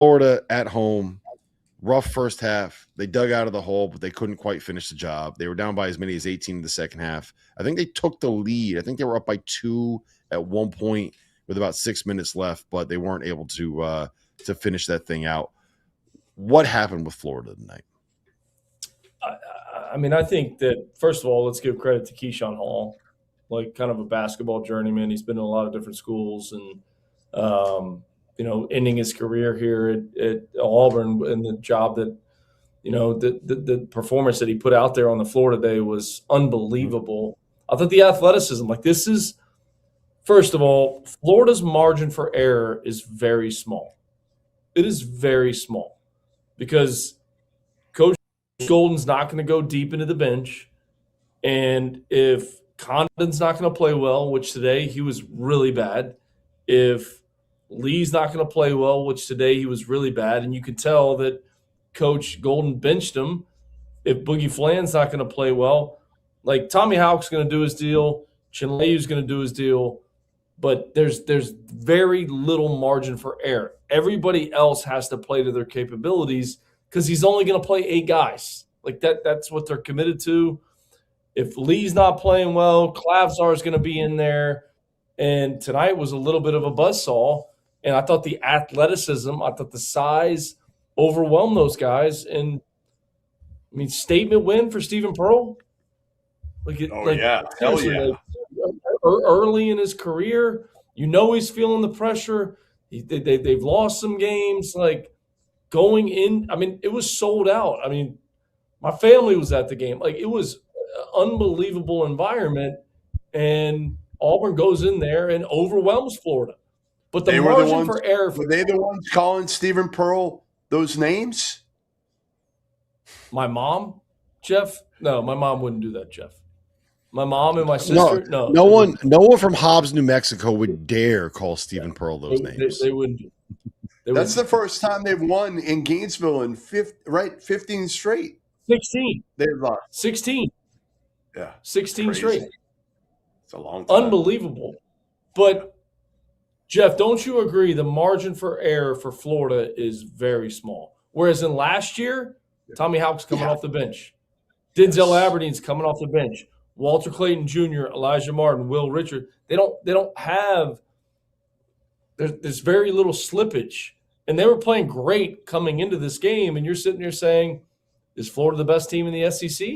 Florida at home, rough first half. They dug out of the hole, but they couldn't quite finish the job. They were down by as many as 18 in the second half. I think they took the lead. I think they were up by 2 at one point with about 6 minutes left, but they weren't able to finish that thing out. What happened with Florida tonight? I mean, I think that, first of all, let's give credit to Keyshawn Hall, like kind of a basketball journeyman. He's been in a lot of different schools and, ending his career here at Auburn, and the job that, the performance that he put out there on the floor today was unbelievable. I thought the athleticism, like this is, first of all, Florida's margin for error is very small. It is very small because Coach Golden's not going to go deep into the bench. And if Condon's not going to play well, which today he was really bad, if Lee's not going to play well, which today he was really bad, and you can tell that Coach Golden benched him. If Boogie Flan's not going to play well, like Tommy Houck's going to do his deal, Chinleyu's going to do his deal, but there's very little margin for error. Everybody else has to play to their capabilities because he's only going to play 8 guys. Like that's what they're committed to. If Lee's not playing well, Clavsar is going to be in there. And tonight was a little bit of a buzzsaw. And I thought the athleticism, I thought the size overwhelmed those guys. And, I mean, statement win for Stephen Pearl. Yeah. Hell yeah. Like, early in his career, he's feeling the pressure. They've lost some games. Like, going in, I mean, it was sold out. I mean, my family was at the game. Like, it was an unbelievable environment. And Auburn goes in there and overwhelms Florida. But the margin for error. Were they the ones calling Stephen Pearl those names? My mom, Jeff? No, my mom wouldn't do that, Jeff. My mom and my sister? No. No one from Hobbs, New Mexico would dare call Stephen Pearl those names. They wouldn't do. That's the first time they've won in Gainesville in 15 straight. 16. They've lost. 16. Yeah. 16 straight. It's a long time. Unbelievable. But, Jeff, don't you agree the margin for error for Florida is very small? Whereas in last year, Tommy Houck's coming off the bench. Denzel Aberdeen's coming off the bench. Walter Clayton Jr., Elijah Martin, Will Richard. They don't have – there's very little slippage. And they were playing great coming into this game, and you're sitting there saying, is Florida the best team in the SEC?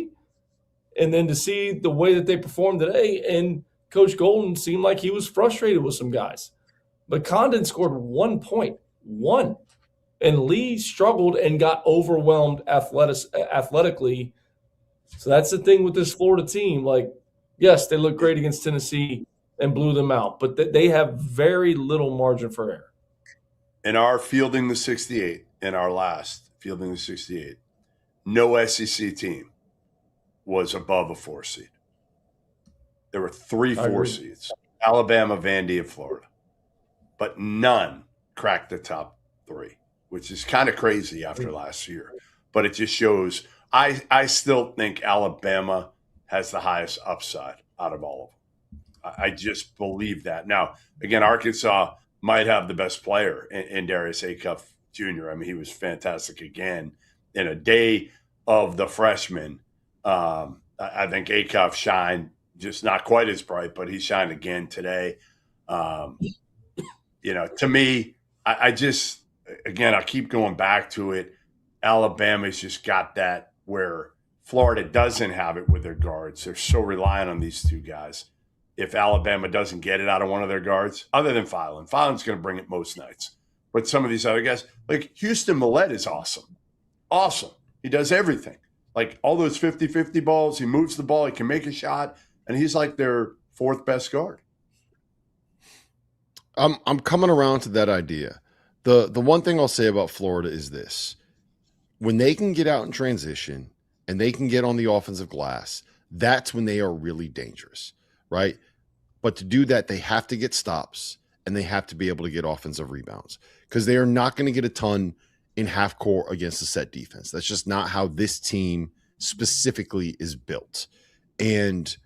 And then to see the way that they performed today, and Coach Golden seemed like he was frustrated with some guys. But Condon scored 1 point. And Lee struggled and got overwhelmed athletically. So that's the thing with this Florida team. Like, yes, they look great against Tennessee and blew them out, but they have very little margin for error. In our fielding the 68, in our last fielding the 68, no SEC team was above a 4 seed. There were 3 4 seeds, Alabama, Vandy, and Florida. But none cracked the top 3, which is kind of crazy after last year. But it just shows I still think Alabama has the highest upside out of all of them. I just believe that. Now, again, Arkansas might have the best player in Darius Acuff Jr. I mean, he was fantastic again. In a day of the freshmen, I think Acuff shined, just not quite as bright, but he shined again today. To me, I just, again, I keep going back to it. Alabama's just got that where Florida doesn't have it with their guards. They're so reliant on these 2 guys. If Alabama doesn't get it out of one of their guards, other than Filan, Filan's going to bring it most nights. But some of these other guys, like Houston Millett is awesome. Awesome. He does everything. Like all those 50-50 balls, he moves the ball, he can make a shot, and he's like their 4th best guard. I'm coming around to that idea. The one thing I'll say about Florida is this. When they can get out in transition and they can get on the offensive glass, that's when they are really dangerous, right? But to do that, they have to get stops and they have to be able to get offensive rebounds because they are not going to get a ton in half court against a set defense. That's just not how this team specifically is built. And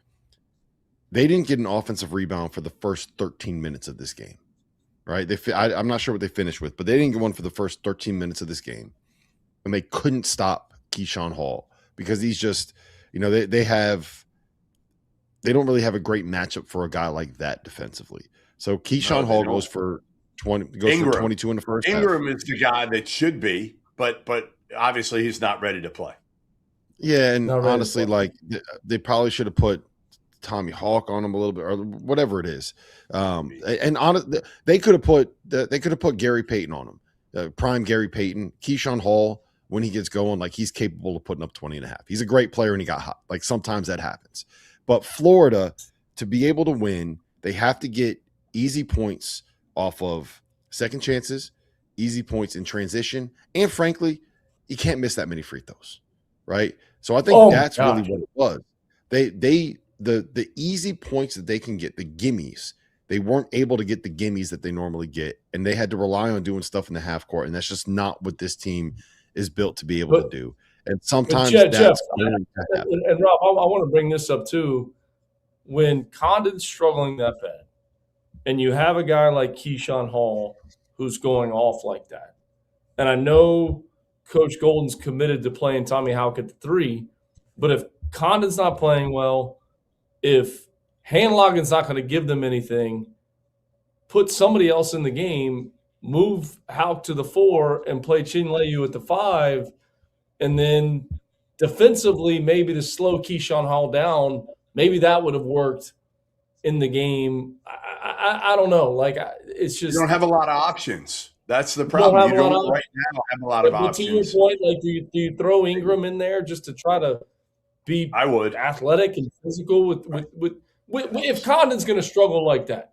they didn't get an offensive rebound for the first 13 minutes of this game, right? I'm not sure what they finished with, but they didn't get one for the first 13 minutes of this game. And they couldn't stop Keyshawn Hall because he's just, they don't really have a great matchup for a guy like that defensively. So Keyshawn Hall goes for 22 in the first half. Ingram is the guy that should be, but obviously he's not ready to play. Yeah, and honestly, like they probably should have put Tommy Hawk on him a little bit, or whatever it is. And honestly, they could have put Gary Payton on him, prime Gary Payton. Keyshawn Hall, when he gets going, like he's capable of putting up 20.5. He's a great player, and he got hot. Like sometimes that happens. But Florida, to be able to win, they have to get easy points off of second chances, easy points in transition, and frankly, you can't miss that many free throws, right? So I think that's really what it was. The easy points that they can get, the gimmies, they weren't able to get the gimmies that they normally get, and they had to rely on doing stuff in the half court, and that's just not what this team is built to be able to do. And sometimes Jeff, that's and Rob, I want to bring this up too. When Condon's struggling that bad, and you have a guy like Keyshawn Hall who's going off like that, and I know Coach Golden's committed to playing Tommy Hawk at the 3, but if Condon's not playing well, if Handloggins not going to give them anything, put somebody else in the game, move Hawk to the 4 and play Chinleyu at the 5, and then defensively maybe to slow Keyshawn Hall down. Maybe that would have worked in the game. I don't know. Like it's just you don't have a lot of options. That's the problem. You don't right now have a lot of options. To your point, like do you throw Ingram in there just to try to be athletic and physical with if Condon's going to struggle like that?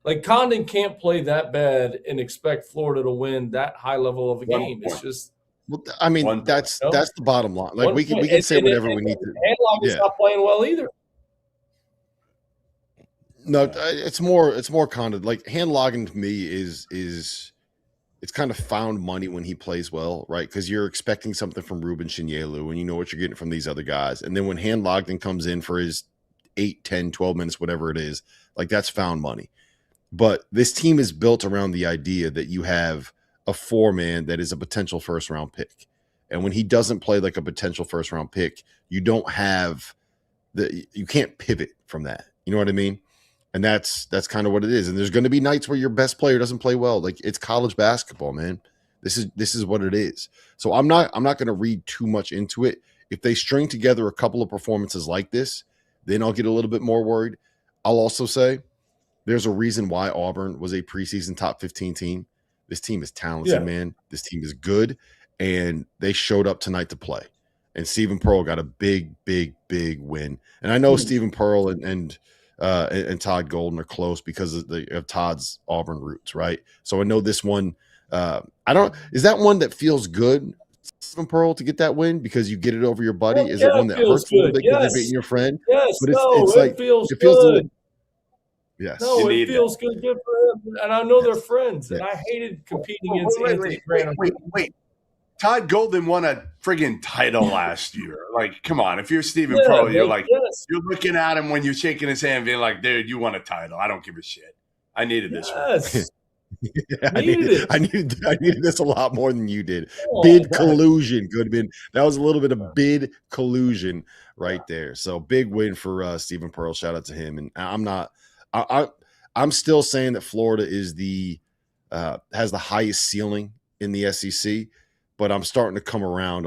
Like Condon can't play that bad and expect Florida to win that high level of a game. It's just. Well, I mean, that's the bottom line. Like we can say whatever we need to. Handloggins not playing well either. No, it's more Condon. Like Handloggins to me is it's kind of found money when he plays well, right? Because you're expecting something from Ruben Shinyelu, and you know what you're getting from these other guys. And then when Handloggins comes in for his 8, 10, 12 minutes, whatever it is, like that's found money. But this team is built around the idea that you have a 4-man that is a potential first-round pick. And when he doesn't play like a potential first-round pick, you can't pivot from that. You know what I mean? And that's kind of what it is. And there's going to be nights where your best player doesn't play well. Like it's college basketball, man. This is what it is. So I'm not going to read too much into it. If they string together a couple of performances like this, then I'll get a little bit more worried. I'll also say there's a reason why Auburn was a preseason top 15 team. This team is talented, man. This team is good, and they showed up tonight to play. And Stephen Pearl got a big, big, big win. And I know Stephen Pearl and Todd Golden are close because of Todd's Auburn roots, right? So I know this one. Is that one that feels good, Stephen Pearl, to get that win because you get it over your buddy? Is it one that hurts a little bit because you're beating your friend? Yes, but it feels good. Yes. No, it feels good for him. And I know they're friends. And I hated competing against Anthony Graham. Wait. Todd Golden won a friggin' title last year. Like, come on. If you're Stephen Pearl, you're like, you're looking at him when you're shaking his hand being like, dude, you won a title. I don't give a shit. I needed this one. I needed this a lot more than you did. Bid collusion could have been. That was a little bit of bid collusion right there. So big win for Stephen Pearl. Shout out to him. And I'm still saying that Florida is has the highest ceiling in the SEC, but I'm starting to come around